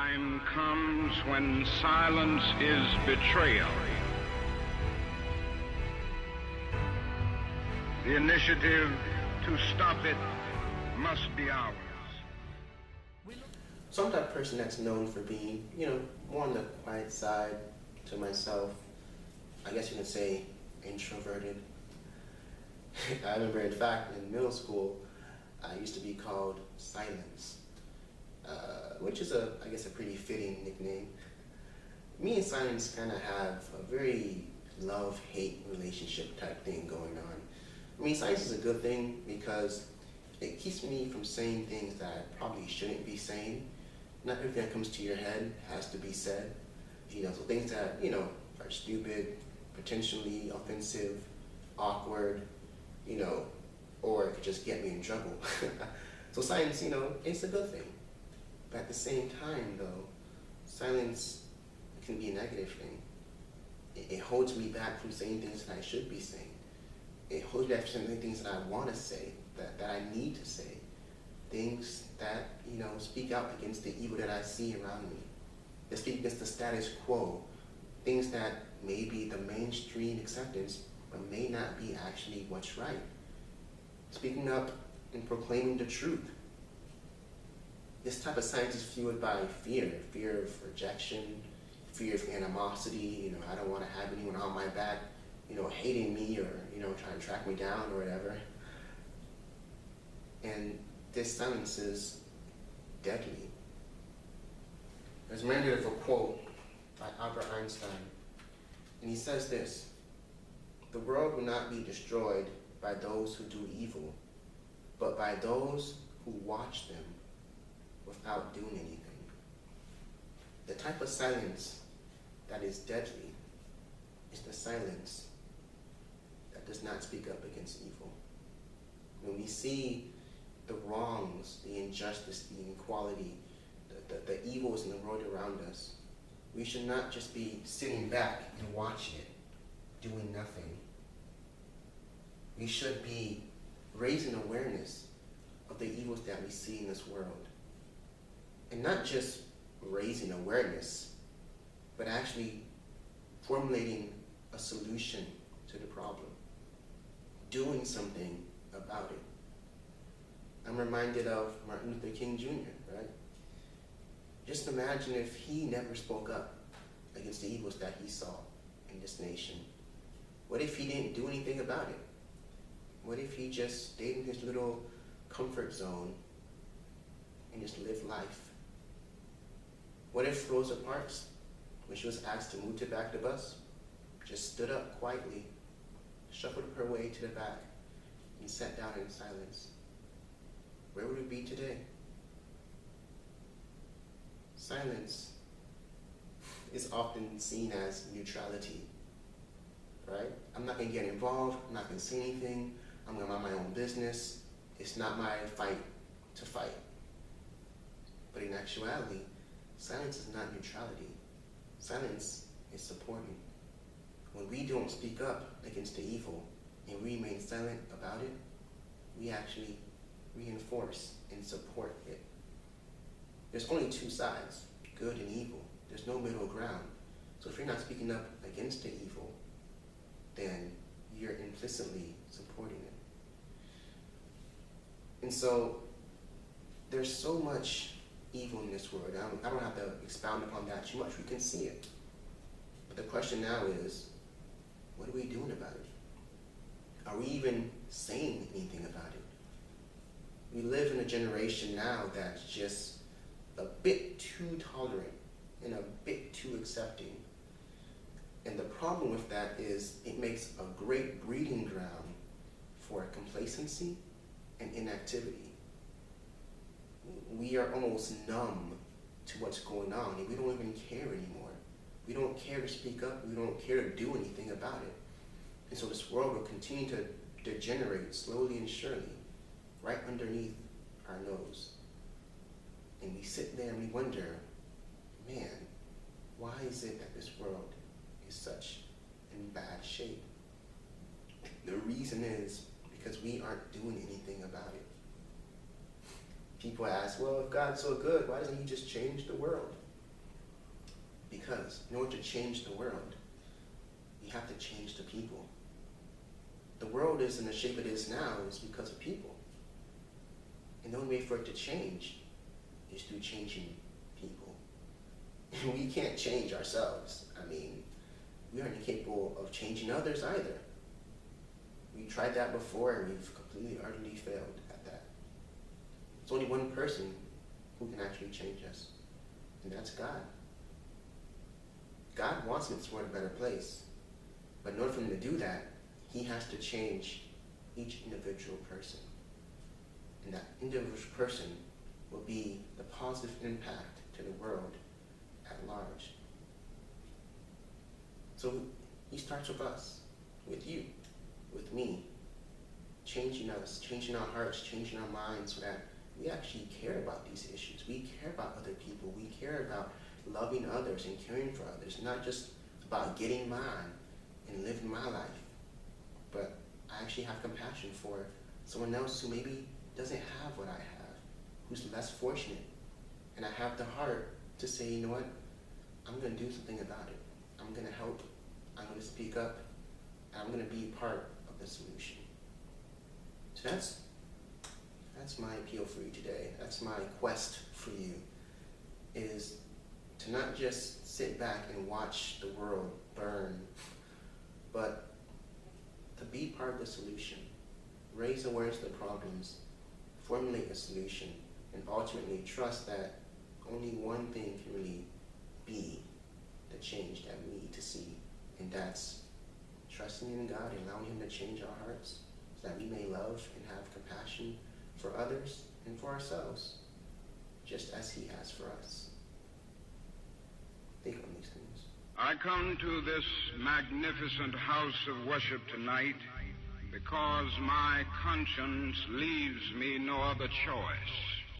time comes when silence is betrayal. The initiative to stop it must be ours. So I'm that person that's known for being, more on the quiet side to myself. I guess you could say introverted. I remember, in fact, in middle school, I used to be called Silence, which is a pretty fitting nickname. Me and Silence kind of have a very love-hate relationship type thing going on. I mean, Silence is a good thing because it keeps me from saying things that I probably shouldn't be saying. Not everything that comes to your head has to be said. So things that, are stupid, potentially offensive, awkward, or it could just get me in trouble. So silence, it's a good thing. But at the same time, though, silence can be a negative thing. It holds me back from saying things that I should be saying. It holds me back from saying things that I want to say, that I need to say. Things that, speak out against the evil that I see around me. That speak against the status quo. Things that may be the mainstream acceptance, but may not be actually what's right. Speaking up and proclaiming the truth. This type of silence is fueled by fear of rejection, fear of animosity. I don't want to have anyone on my back, hating me or, trying to track me down or whatever. And this silence is deadly. There's reminded of a quote by Albert Einstein, and he says this: "The world will not be destroyed by those who do evil, but by those who watch them without doing anything." The type of silence that is deadly is the silence that does not speak up against evil. When we see the wrongs, the injustice, the inequality, the evils in the world around us, we should not just be sitting back and watching it, doing nothing. We should be raising awareness of the evils that we see in this world. And not just raising awareness, but actually formulating a solution to the problem. Doing something about it. I'm reminded of Martin Luther King Jr., right? Just imagine if he never spoke up against the evils that he saw in this nation. What if he didn't do anything about it? What if he just stayed in his little comfort zone and just lived life? What if Rosa Parks, when she was asked to move to the back of the bus, just stood up quietly, shuffled her way to the back, and sat down in silence? Where would we be today? Silence is often seen as neutrality, right? I'm not going to get involved. I'm not going to say anything. I'm going to mind my own business. It's not my fight to fight. But in actuality, silence is not neutrality. Silence is supporting. When we don't speak up against the evil and we remain silent about it, we actually reinforce and support it. There's only two sides, good and evil. There's no middle ground. So if you're not speaking up against the evil, then you're implicitly supporting it. And so there's so much evil in this world. I don't have to expound upon that too much. We can see it. But the question now is, what are we doing about it? Are we even saying anything about it? We live in a generation now that's just a bit too tolerant and a bit too accepting. And the problem with that is it makes a great breeding ground for complacency and inactivity. We are almost numb to what's going on, and we don't even care anymore. We don't care to speak up. We don't care to do anything about it. And so this world will continue to degenerate slowly and surely right underneath our nose. And we sit there and we wonder, man, why is it that this world is such in bad shape? The reason is because we aren't doing anything about it. People ask, well, if God's so good, why doesn't he just change the world? Because in order to change the world, you have to change the people. The world is in the shape it is now is because of people. And the only way for it to change is through changing people. And we can't change ourselves. I mean, we aren't capable of changing others either. We tried that before and we've completely, utterly failed at that. There's only one person who can actually change us, and that's God. God wants this world a better place, but in order for him to do that, he has to change each individual person. And that individual person will be the positive impact to the world at large. So he starts with us, with you, with me, changing us, changing our hearts, changing our minds so that we actually care about these issues. We care about other people. We care about loving others and caring for others, not just about getting mine and living my life, but I actually have compassion for someone else who maybe doesn't have what I have, who's less fortunate. And I have the heart to say, you know what, I'm going to do something about it. I'm going to help. I'm going to speak up. And I'm going to be part of the solution. So that's my appeal for you today. That's my quest for you, is to not just sit back and watch the world burn, but to be part of the solution, raise awareness of the problems, formulate a solution, and ultimately trust that only one thing can really be the change that we need to see, and that's trusting in God and allowing him to change our hearts so that we may love and have compassion for others and for ourselves, just as he has for us. Think on these things. I come to this magnificent house of worship tonight because my conscience leaves me no other choice.